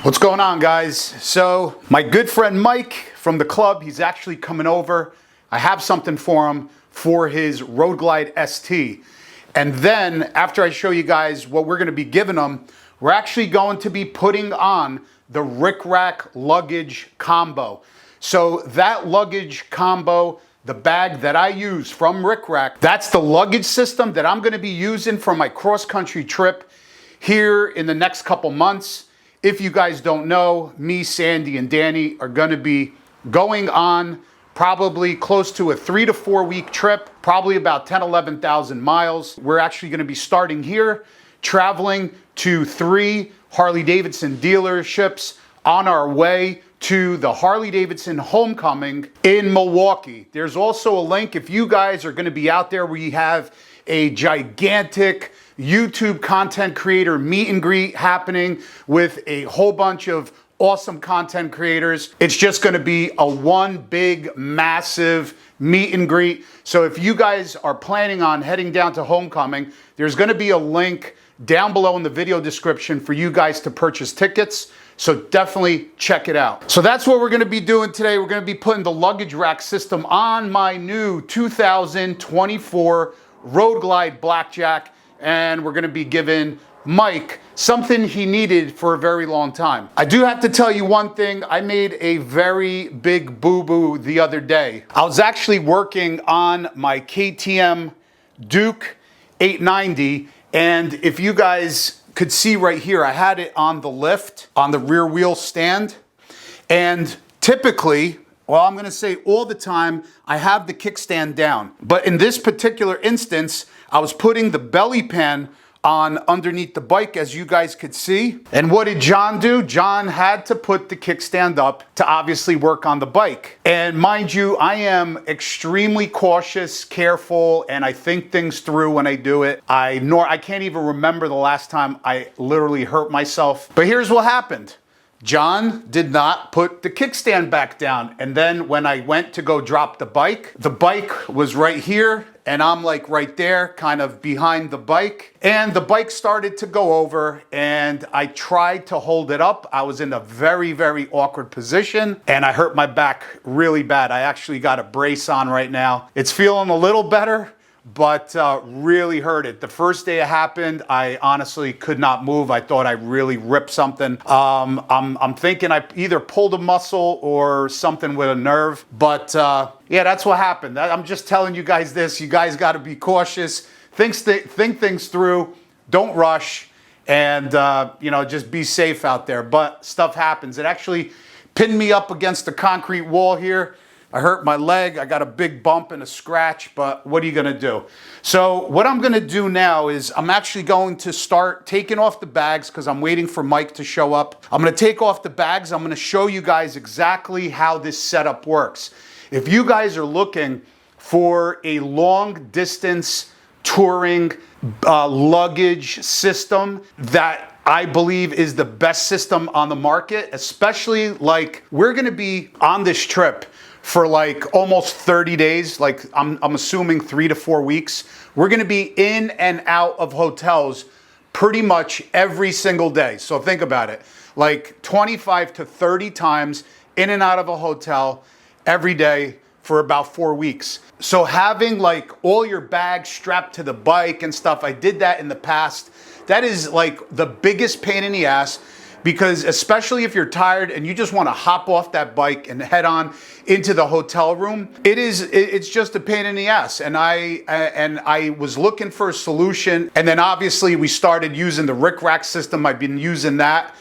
What's going on, guys? So my good friend Mike from the club, he's actually coming over. I have something for him for his Road Glide ST. And then after I show you guys what we're gonna be giving him, we're actually going to be putting on the Rick Rack luggage combo. So that luggage combo, the bag that I use from Rick Rack, that's the luggage system that I'm gonna be using for my cross-country trip here in the next couple months. If you guys don't know, me, Sandy, and Danny are gonna be going on probably close to a 3 to 4 week trip, probably about 10, 11,000 miles. We're actually gonna be starting here, traveling to 3 Harley Davidson dealerships on our way to the Harley Davidson Homecoming in Milwaukee. There's also a link if you guys are gonna be out there. We have a gigantic YouTube content creator meet and greet happening with a whole bunch of awesome content creators. It's just gonna be a one big, massive meet and greet. So if you guys are planning on heading down to Homecoming, there's gonna be a link down below in the video description for you guys to purchase tickets. So definitely check it out. So that's what we're gonna be doing today. We're gonna be putting the luggage rack system on my new 2024 Road Glide Blackjack, and we're gonna be giving Mike something he needed for a very long time. I do have to tell you one thing. I made a very big boo-boo the other day. I was actually working on my KTM Duke 890, and if you guys could see right here, I had it on the lift, on the rear wheel stand, and typically, well, I'm gonna say all the time, I have the kickstand down. But in this particular instance, I was putting the belly pan on underneath the bike, as you guys could see. And what did John do? John had to put the kickstand up to obviously work on the bike. And mind you, I am extremely cautious, careful, and I think things through when I do it. I can't even remember the last time I literally hurt myself. But here's what happened. John did not put the kickstand back down. And then when I went to go drop the bike was right here, and I'm like right there, kind of behind the bike. And the bike started to go over, and I tried to hold it up. I was in a very, very awkward position, and I hurt my back really bad. I actually got a brace on right now. It's feeling a little better, but really hurt it. The first day it happened, I honestly could not move. I thought I really ripped something. I'm thinking I either pulled a muscle or something with a nerve, but yeah, that's what happened. I'm just telling you guys this. You guys got to be cautious. Think things through. Don't rush, and you know, just be safe out there. But stuff happens. It actually pinned me up against the concrete wall here. I hurt my leg. I got a big bump and a scratch, but what are you gonna do? So what I'm gonna do now is I'm actually going to start taking off the bags because I'm waiting for Mike to show up. I'm gonna take off the bags. I'm gonna show you guys exactly how this setup works. If you guys are looking for a long distance touring luggage system that I believe is the best system on the market, especially like we're gonna be on this trip for like almost 30 days, like I'm assuming 3 to 4 weeks. We're gonna be in and out of hotels pretty much every single day. So think about it, like 25 to 30 times in and out of a hotel every day for about 4 weeks. So having like all your bags strapped to the bike and stuff, I did that in the past. That is like the biggest pain in the ass, because especially if you're tired and you just want to hop off that bike and head on into the hotel room, it's just a pain in the ass. And I was looking for a solution, and then obviously we started using the Rick Rack system. I've been using that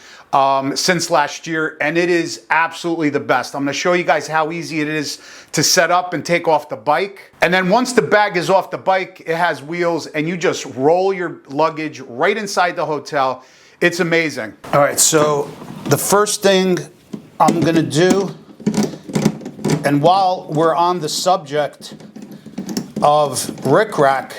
since last year, and it is absolutely the best. I'm going to show you guys how easy it is to set up and take off the bike. And then once the bag is off the bike, it has wheels, and you just roll your luggage right inside the hotel. It's amazing. All right, so the first thing I'm gonna do, and while we're on the subject of Rick Rack,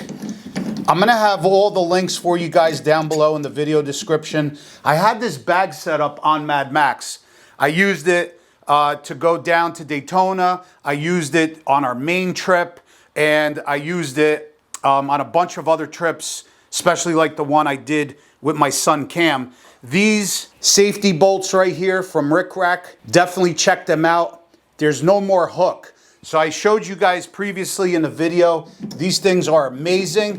I'm gonna have all the links for you guys down below in the video description. I had this bag set up on Mad Max. I used it to go down to Daytona. I used it on our main trip, and I used it on a bunch of other trips, especially like the one I did with my son Cam. These safety bolts right here from Rick Rack, definitely check them out. There's no more hook. So I showed you guys previously in the video, these things are amazing.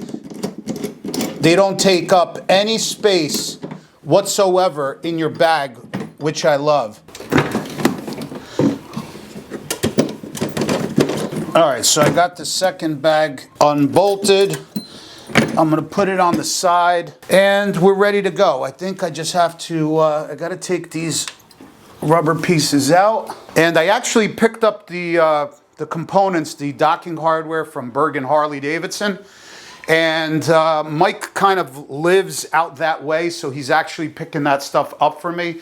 They don't take up any space whatsoever in your bag, which I love. All right, so I got the second bag unbolted. I'm gonna put it on the side and we're ready to go. I think I just have to, I gotta take these rubber pieces out. And I actually picked up the components, the docking hardware from Bergen Harley Davidson. And Mike kind of lives out that way, so he's actually picking that stuff up for me.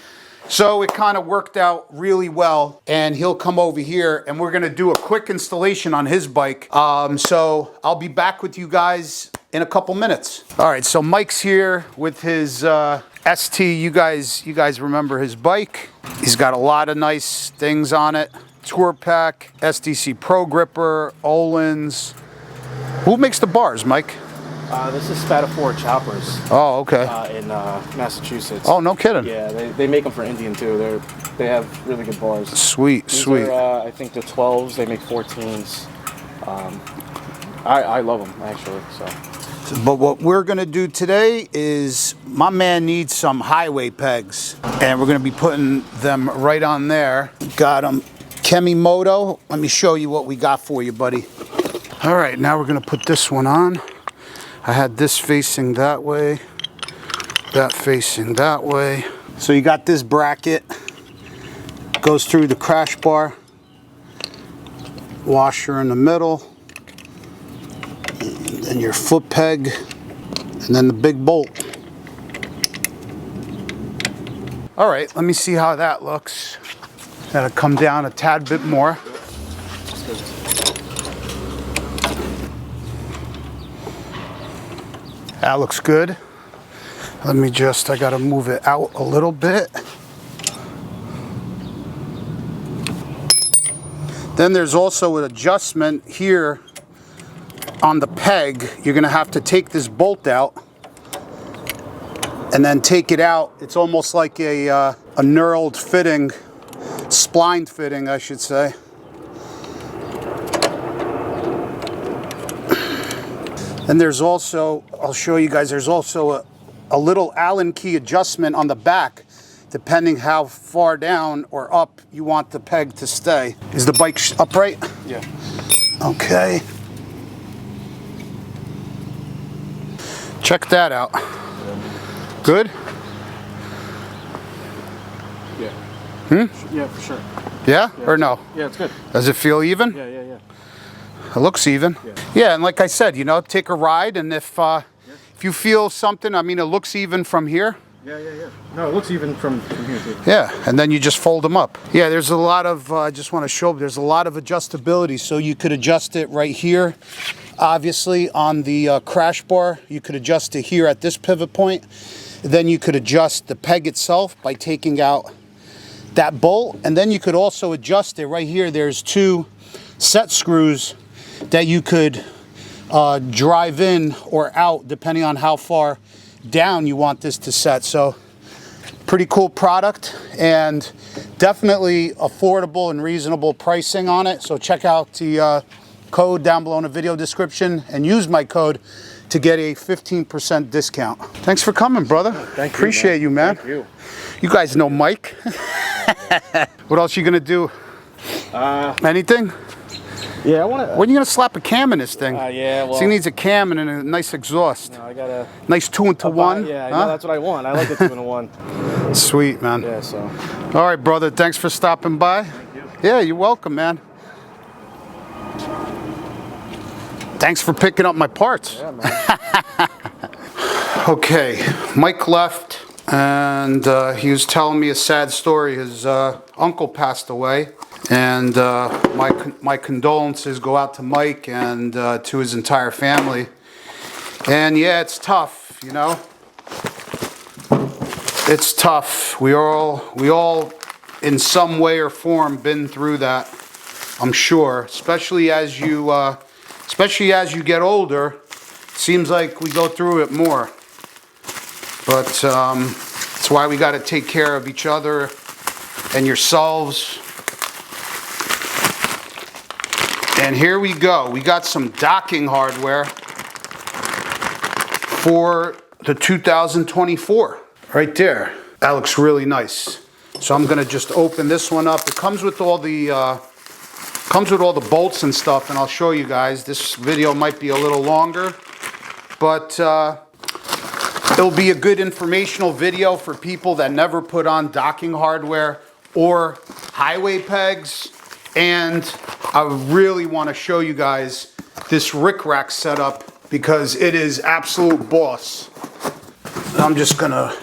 So it kind of worked out really well, and he'll come over here and we're gonna do a quick installation on his bike. So I'll be back with you guys in a couple minutes. All right, so Mike's here with his ST. You guys remember his bike. He's got a lot of nice things on it. Tour pack, SDC Pro Gripper, Olin's. Who makes the bars, Mike? This is Spatafor Choppers. Oh, okay. In Massachusetts. Oh, no kidding. Yeah, they make them for Indian too. They have really good bars. Sweet, These sweet. are, I think the 12s. They make 14s. I love them actually. So. But what we're gonna do today is my man needs some highway pegs, and we're gonna be putting them right on there. Got them. Kemimoto. Let me show you what we got for you, buddy. All right, now we're gonna put this one on. I had this facing that way, that facing that way. So you got this bracket, goes through the crash bar, washer in the middle, and then your foot peg, and then the big bolt. All right, let me see how that looks. Gotta come down a tad bit more. That looks good. Let me just, I gotta move it out a little bit. Then there's also an adjustment here on the peg. You're gonna have to take this bolt out and then take it out. It's almost like a knurled fitting, splined fitting, I should say. And there's also, I'll show you guys, there's also a little Allen key adjustment on the back, depending how far down or up you want the peg to stay. Is the bike upright? Yeah. Okay. Check that out. Good? Yeah. Yeah, for sure. Yeah? Or no? Yeah, it's good. Does it feel even? Yeah. It looks even. Yeah, and like I said, you know, take a ride, and if you feel something, I mean, it looks even from here. Yeah. No, it looks even from here too. Yeah, and then you just fold them up. Yeah, there's a lot of, I just want to show, there's a lot of adjustability. So you could adjust it right here. Obviously, on the crash bar, you could adjust it here at this pivot point. Then you could adjust the peg itself by taking out that bolt. And then you could also adjust it right here. There's two set screws that you could drive in or out depending on how far down you want this to set. So pretty cool product, and definitely affordable and reasonable pricing on it. So check out the code down below in the video description and use my code to get a 15% discount. Thanks for coming, brother. Thank you, Appreciate you, man. Thank you. You guys know Mike. What else you gonna do? Anything? Yeah, I want to. When are you gonna slap a cam in this thing? Yeah, well. So he needs a cam and a nice exhaust. No, I got a Nice 2-into-1. Yeah, I know, that's what I want. I like the 2-in-1. Sweet, man. Yeah, so. All right, brother. Thanks for stopping by. Thank you. Yeah, you're welcome, man. Thanks for picking up my parts. Yeah, man. Okay, Mike left, and he was telling me a sad story. His uncle passed away, and my condolences go out to Mike and to his entire family. And yeah, it's tough, you know. It's tough. We all, in some way or form, been through that. I'm sure, especially as you get older. Seems like we go through it more. But it's That's why we got to take care of each other and yourselves. And here we go. We got some docking hardware for the 2024. Right there. That looks really nice. So I'm gonna just open this one up. It comes with all the bolts and stuff, and I'll show you guys. This video might be a little longer, but it'll be a good informational video for people that never put on docking hardware or highway pegs. And I really want to show you guys this rickrack setup because it is absolute boss. I'm just gonna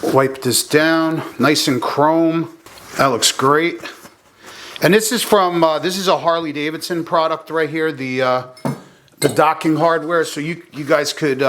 wipe this down, nice and chrome. That looks great. And this is from this is a Harley Davidson product right here, the docking hardware. So you guys could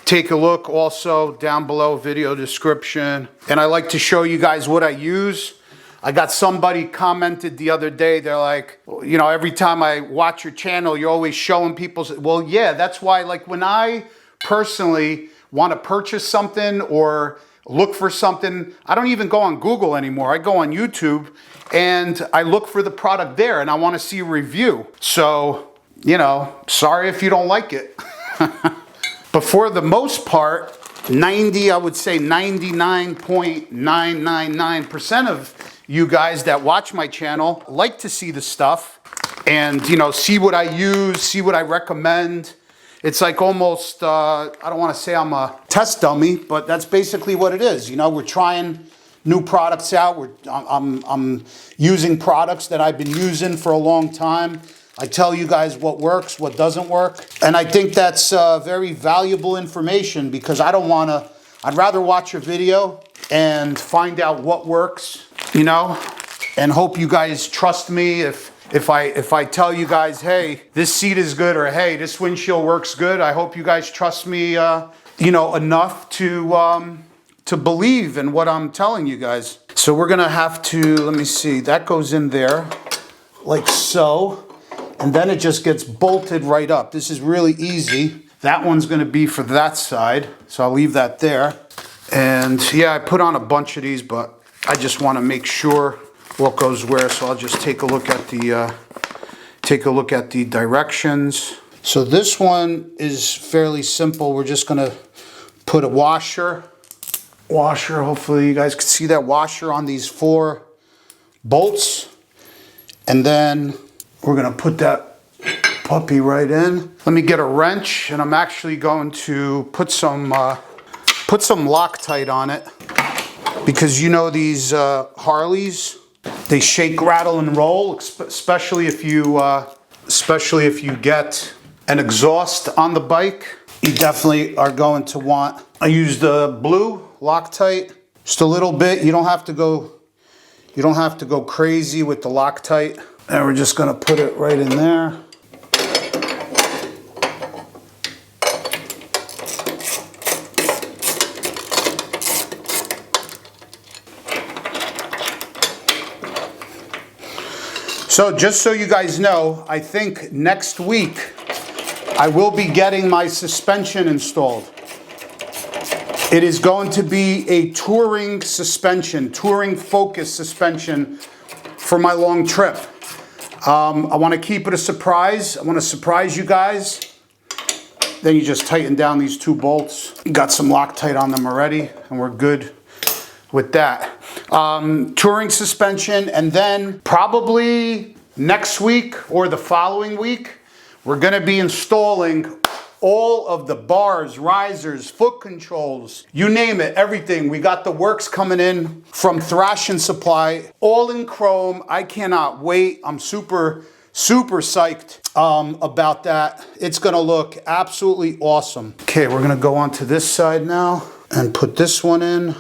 take a look. Also down below, video description. And I like to show you guys what I use. I got somebody commented the other day, they're like, you know, every time I watch your channel, you're always showing people. Well, yeah, that's why, like, when I personally want to purchase something or look for something, I don't even go on Google anymore. I go on YouTube and I look for the product there and I want to see a review. So, you know, sorry if you don't like it. But for the most part, I would say 99.999% of you guys that watch my channel like to see the stuff and, you know, see what I use, see what I recommend. It's like almost, I don't want to say I'm a test dummy, but that's basically what it is. You know, we're trying new products out. I'm using products that I've been using for a long time. I tell you guys what works, what doesn't work. And I think that's very valuable information because I'd rather watch a video and find out what works, you know, and hope you guys trust me if I tell you guys, hey, this seat is good, or hey, this windshield works good. I hope you guys trust me, you know, enough to believe in what I'm telling you guys. So we're gonna have to, let me see, that goes in there like so, and then it just gets bolted right up. This is really easy. That one's gonna be for that side, so I'll leave that there. And yeah, I put on a bunch of these, but I just want to make sure what goes where. So I'll just take a look at the directions. So this one is fairly simple. We're just gonna put a washer. Hopefully you guys can see that washer on these 4 bolts, and then we're gonna put that puppy right in. Let me get a wrench, and I'm actually going to put some Loctite on it, because you know these Harleys, they shake, rattle, and roll, especially if you get an exhaust on the bike. You definitely are going to want. I use the blue Loctite, just a little bit. You don't have to go crazy with the Loctite. And we're just gonna put it right in there. So just so you guys know, I think next week I will be getting my suspension installed. It is going to be a touring suspension, touring focus suspension for my long trip. I want to keep it a surprise. I want to surprise you guys. Then you just tighten down these 2 bolts. Got some Loctite on them already, and we're good with that. Touring suspension, and then probably next week or the following week, we're going to be installing all of the bars, risers, foot controls, you name it, everything. We got the works coming in from Thrash and Supply, all in chrome. I cannot wait. I'm super psyched about that. It's going to look absolutely awesome. Okay, we're going to go on to this side now and put this one in.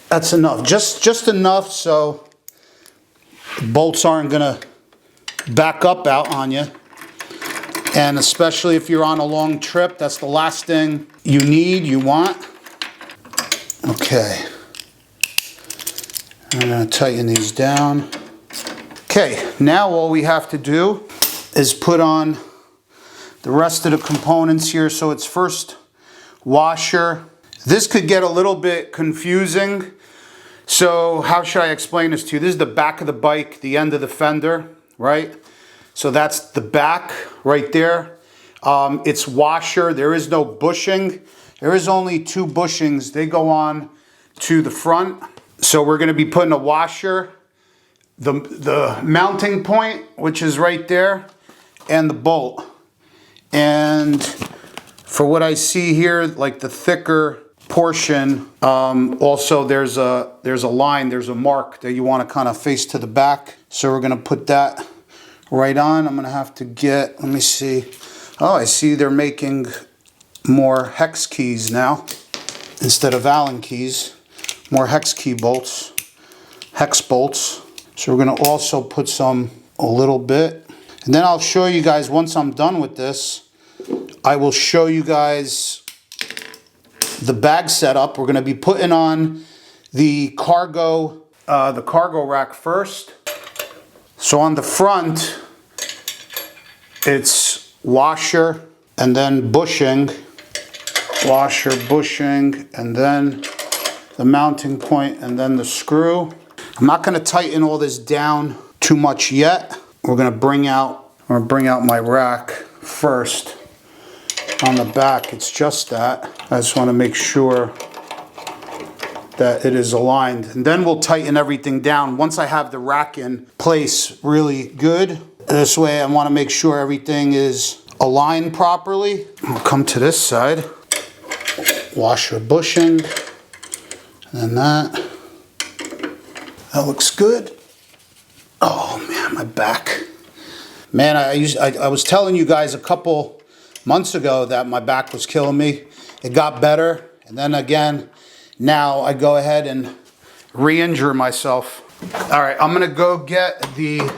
That's enough, just enough so bolts aren't gonna back up out on you. And especially if you're on a long trip, that's the last thing you want. Okay, I'm gonna tighten these down. Okay, now all we have to do is put on the rest of the components here. So it's first washer. This could get a little bit confusing. So how should I explain this to you? This is the back of the bike, the end of the fender, right? So that's the back right there. It's washer. There is no bushing. There is only 2 bushings. They go on to the front. So we're going to be putting a washer, the mounting point, which is right there, and the bolt. And for what I see here, like the thicker portion, also there's a line, there's a mark that you want to kind of face to the back. So we're going to put that right on. I'm going to have to get, let me see. Oh, I see they're making more hex keys now instead of Allen keys. More hex key bolts, hex bolts. So we're going to also put a little bit. And then I'll show you guys, once I'm done with this, I will show you guys the bag setup. We're going to be putting on the cargo rack first. So on the front, it's washer and then bushing, washer, bushing, and then the mounting point, and then the screw. I'm not going to tighten all this down too much yet. We're going to bring out my rack first. On the back, it's just that. I just want to make sure that it is aligned. And then we'll tighten everything down once I have the rack in place really good. This way I want to make sure everything is aligned properly. We'll come to this side. Washer bushing. And then that. That looks good. Oh man, my back. Man, I was telling you guys a couple months ago that my back was killing me. It got better, and then again, now I go ahead and re-injure myself. All right, I'm gonna go get the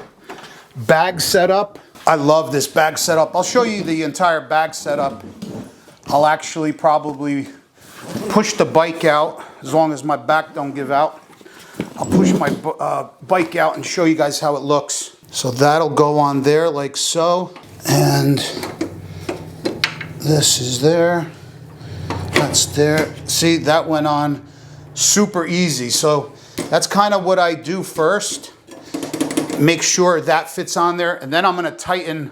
bag setup. I love this bag setup. I'll show you the entire bag setup. I'll actually probably push the bike out as long as my back don't give out. I'll push my bike out and show you guys how it looks. So that'll go on there like so, and this is there, that's there. See, that went on super easy. So that's kind of what I do first. Make sure that fits on there, and then I'm gonna tighten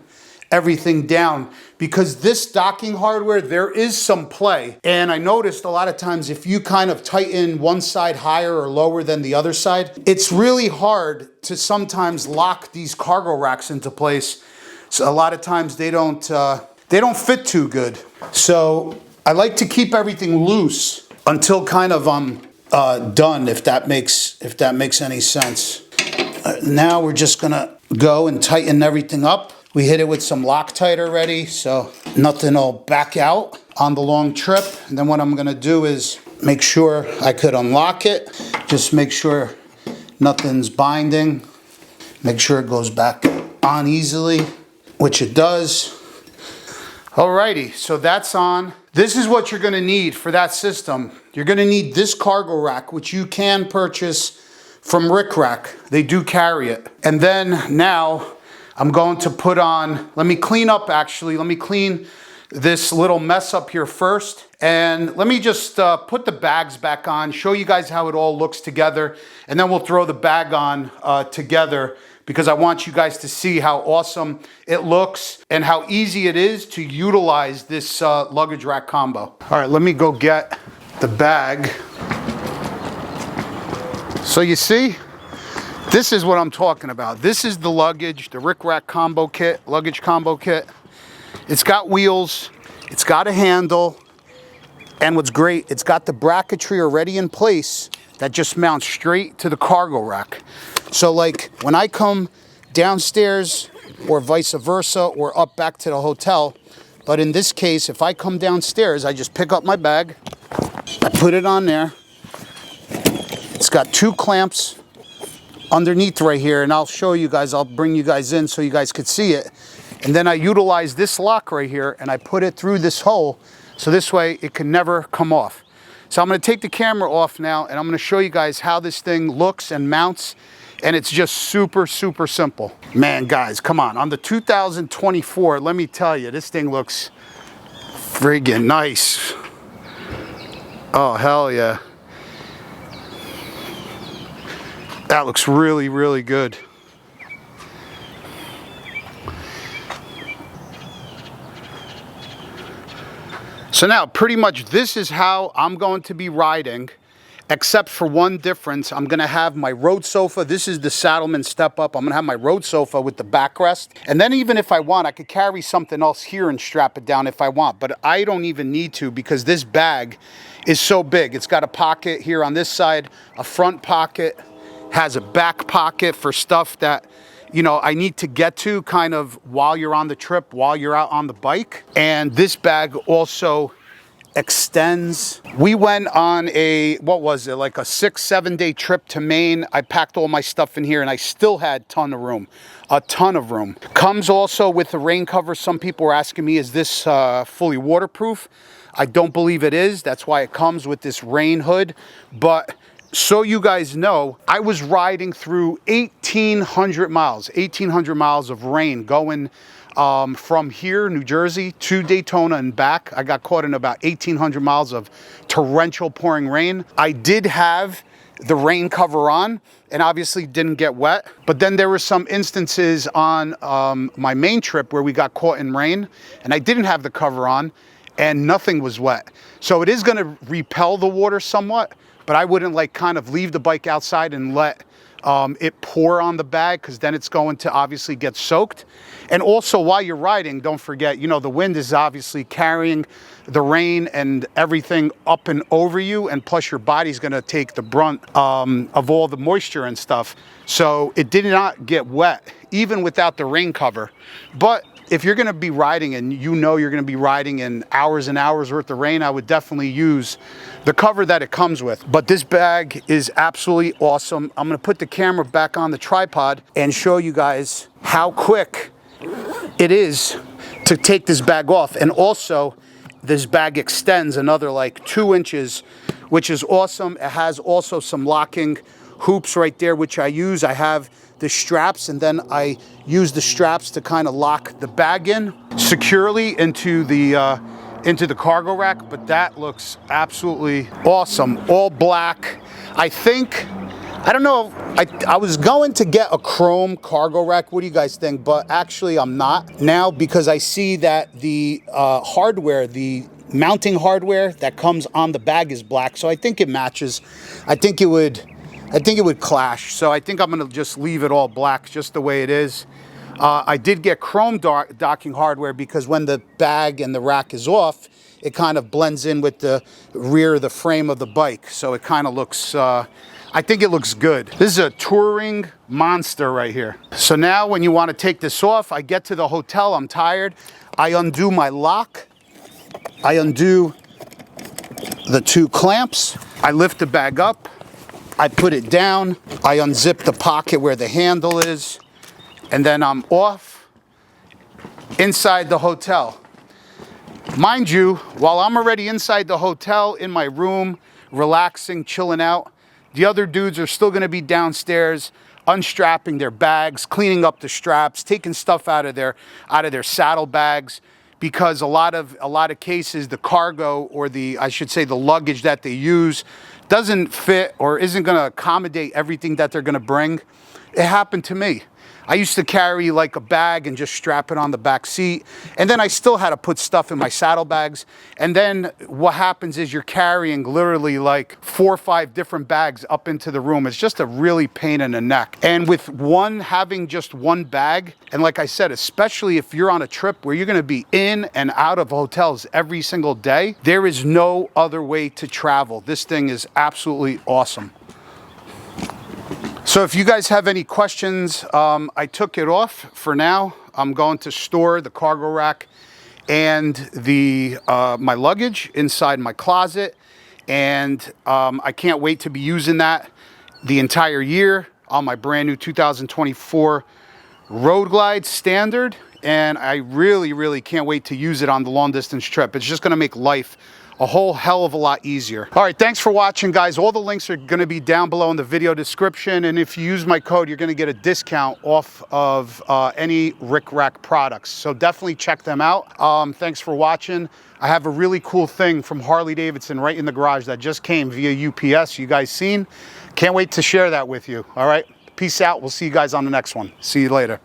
everything down, because this docking hardware, there is some play. And I noticed a lot of times if you kind of tighten one side higher or lower than the other side, it's really hard to sometimes lock these cargo racks into place. So a lot of times they don't fit too good. So I like to keep everything loose until kind of I'm done, if that makes any sense. Now we're just gonna go and tighten everything up. We hit it with some Loctite already, so nothing will back out on the long trip. And then what I'm gonna do is make sure I could unlock it. Just make sure nothing's binding. Make sure it goes back on easily, which it does. Alrighty, so that's on. This is what you're gonna need for that system. You're gonna need this cargo rack, which you can purchase from Rick Rack. They do carry it. And then now I'm going to put on, let me clean this little mess up here first. And let me just put the bags back on, show you guys how it all looks together. And then we'll throw the bag on together, because I want you guys to see how awesome it looks and how easy it is to utilize this luggage rack combo. All right, let me go get the bag. So you see, this is what I'm talking about. This is the luggage, the Rick Rack combo kit, luggage combo kit. It's got wheels, it's got a handle, and what's great, it's got the bracketry already in place that just mounts straight to the cargo rack. So like when I come downstairs or vice versa or up back to the hotel, but in this case, if I come downstairs, I just pick up my bag, I put it on there. It's got 2 clamps underneath right here, and I'll show you guys, I'll bring you guys in so you guys could see it. And then I utilize this lock right here and I put it through this hole, so this way it can never come off. So I'm gonna take the camera off now and I'm gonna show you guys how this thing looks and mounts And it's just super, super simple. Man, guys, come on the 2024, let me tell you, this thing looks friggin' nice. Oh, hell yeah. That looks really, really good. So now, pretty much this is how I'm going to be riding, except for one difference. I'm gonna have my road sofa. This is the Saddleman step up. I'm gonna have my road sofa with the backrest. And then even if I want, I could carry something else here and strap it down if I want, but I don't even need to because this bag is so big. It's got a pocket here on this side, a front pocket, has a back pocket for stuff that, you know, I need to get to kind of while you're on the trip, while you're out on the bike. And this bag also extends. We went on a, what was it, like a 6-7 day trip to Maine. I packed all my stuff in here and I still had a ton of room. Comes also with a rain cover. Some people were asking me, is this fully waterproof? I don't believe it is. That's why it comes with this rain hood. But so you guys know, I was riding through 1,800 miles of rain going from here, New Jersey, to Daytona and back. I got caught in about 1,800 miles of torrential pouring rain. I did have the rain cover on and obviously didn't get wet. But then there were some instances on my main trip where we got caught in rain and I didn't have the cover on and nothing was wet. So it is gonna repel the water somewhat, but I wouldn't like kind of leave the bike outside and let it pour on the bag, because then it's going to obviously get soaked. And also while you're riding, don't forget, you know, the wind is obviously carrying the rain and everything up and over you, and plus your body's going to take the brunt of all the moisture and stuff. So it did not get wet even without the rain cover. But if you're going to be riding and you know you're going to be riding in hours and hours worth of rain, I would definitely use the cover that it comes with. But this bag is absolutely awesome. I'm going to put the camera back on the tripod and show you guys how quick it is to take this bag off. And also, this bag extends another like 2 inches, which is awesome. It has also some locking hoops right there, which I use. I have the straps, and then I use the straps to kind of lock the bag in securely into the cargo rack. But that looks absolutely awesome. All black. I don't know, I was going to get a chrome cargo rack. What do you guys think? But actually I'm not now, because I see that the hardware, the mounting hardware that comes on the bag is black. So I think it matches. I think it would clash. So I think I'm gonna just leave it all black, just the way it is. I did get chrome docking hardware because when the bag and the rack is off, it kind of blends in with the rear of the frame of the bike. So it kind of looks, I think it looks good. This is a touring monster right here. So now when you want to take this off, I get to the hotel, I'm tired. I undo my lock. I undo the 2 clamps. I lift the bag up. I put it down. I unzip the pocket where the handle is. And then I'm off inside the hotel. Mind you, while I'm already inside the hotel in my room, relaxing, chilling out, the other dudes are still gonna be downstairs, unstrapping their bags, cleaning up the straps, taking stuff out of their saddlebags, because a lot of cases, the cargo, or I should say the luggage that they use, doesn't fit or isn't gonna accommodate everything that they're gonna bring. It happened to me. I used to carry like a bag and just strap it on the back seat. And then I still had to put stuff in my saddlebags. And then what happens is you're carrying literally like 4 or 5 different bags up into the room. It's just a really pain in the neck. And with having just one bag, and like I said, especially if you're on a trip where you're gonna be in and out of hotels every single day, there is no other way to travel. This thing is absolutely awesome. So if you guys have any questions, I took it off for now. I'm going to store the cargo rack and my luggage inside my closet. And I can't wait to be using that the entire year on my brand new 2024 Road Glide Standard and I really can't wait to use it on the long distance trip. It's just gonna make life a whole hell of a lot easier. All right, thanks for watching, guys. All the links are gonna be down below in the video description, and if you use my code, you're gonna get a discount off of any Rick Rack products. So definitely check them out. Thanks for watching. I have a really cool thing from Harley Davidson right in the garage that just came via UPS. You guys seen? Can't wait to share that with you. All right, peace out. We'll see you guys on the next one. See you later.